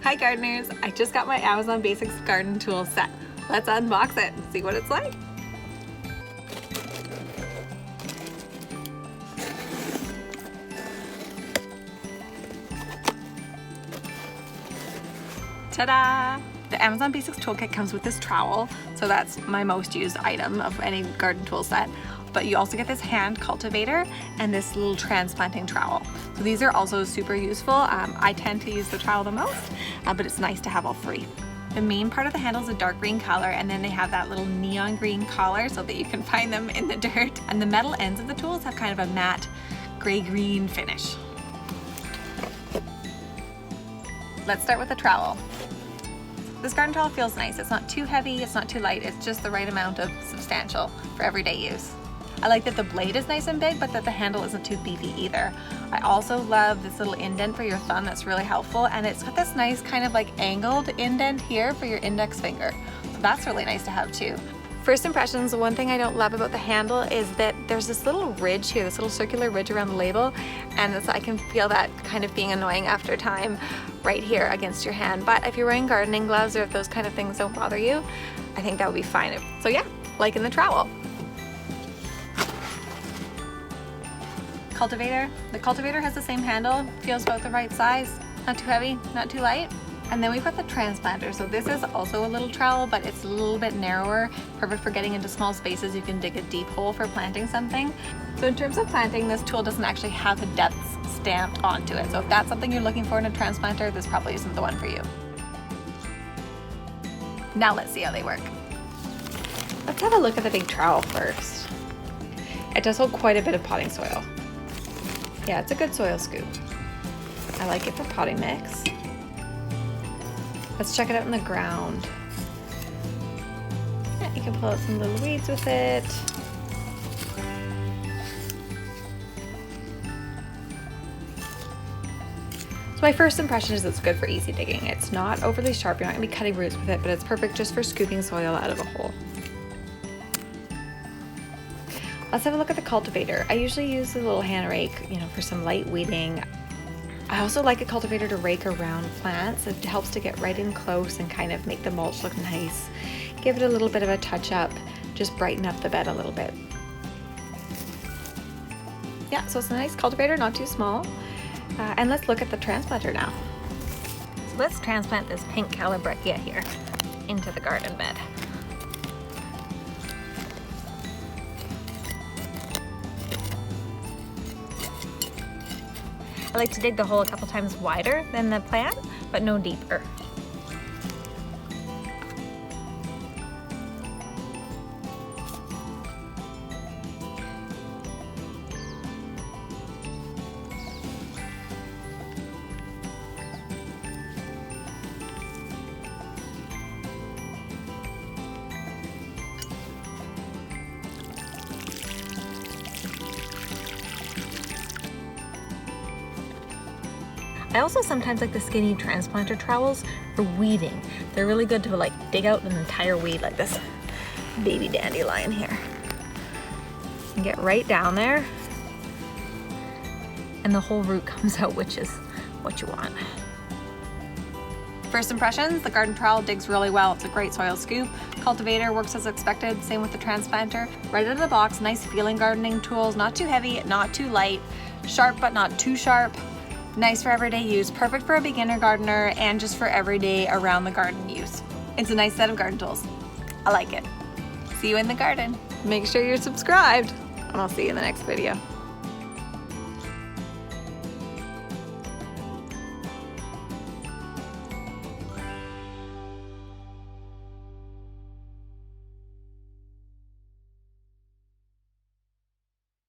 Hi gardeners, I just got my Amazon Basics garden tool set. Let's unbox it and see what it's like. Ta-da! The Amazon Basics toolkit comes with this trowel, so that's my most used item of any garden tool set. But you also get this hand cultivator and this little transplanting trowel. So these are also super useful. I tend to use the trowel the most, but it's nice to have all three. The main part of the handle is a dark green color, and then they have that little neon green collar so that you can find them in the dirt. And the metal ends of the tools have kind of a matte gray-green finish. Let's start with the trowel. This garden trowel feels nice. It's not too heavy, it's not too light, it's just the right amount of substantial for everyday use. I like that the blade is nice and big, but that the handle isn't too beefy either. I also love this little indent for your thumb that's really helpful, and it's got this nice kind of like angled indent here for your index finger. So that's really nice to have too. First impressions, the one thing I don't love about the handle is that there's this little ridge here, this little circular ridge around the label, and I can feel that kind of being annoying after time right here against your hand. But if you're wearing gardening gloves or if those kind of things don't bother you, I think that would be fine. So yeah, like in the trowel. Cultivator. The cultivator has the same handle, feels about the right size, not too heavy, not too light. And then we've got the transplanter. So this is also a little trowel, but it's a little bit narrower, perfect for getting into small spaces. You can dig a deep hole for planting something. So in terms of planting, this tool doesn't actually have the depths stamped onto it. So if that's something you're looking for in a transplanter, this probably isn't the one for you. Now let's see how they work. Let's have a look at the big trowel first. It does hold quite a bit of potting soil. Yeah, it's a good soil scoop. I like it for potting mix. Let's check it out in the ground. Yeah, you can pull out some little weeds with it. So my first impression is it's good for easy digging. It's not overly sharp, you're not gonna be cutting roots with it, but it's perfect just for scooping soil out of a hole. Let's have a look at the cultivator. I usually use the little hand rake, for some light weeding. I also like a cultivator to rake around plants. It helps to get right in close and kind of make the mulch look nice. Give it a little bit of a touch up, just brighten up the bed a little bit. Yeah, so it's a nice cultivator, not too small. And let's look at the transplanter now. So let's transplant this pink calabrechia here into the garden bed. I like to dig the hole a couple times wider than the plant, but no deeper. I also sometimes like the skinny transplanter trowels for weeding. They're really good to dig out an entire weed like this baby dandelion here. And get right down there and the whole root comes out, which is what you want. First impressions, the garden trowel digs really well. It's a great soil scoop. Cultivator works as expected, same with the transplanter. Right out of the box, nice feeling gardening tools, not too heavy, not too light, sharp but not too sharp. Nice for everyday use, perfect for a beginner gardener and just for everyday around the garden use. It's a nice set of garden tools. I like it. See you in the garden. Make sure you're subscribed and I'll see you in the next video.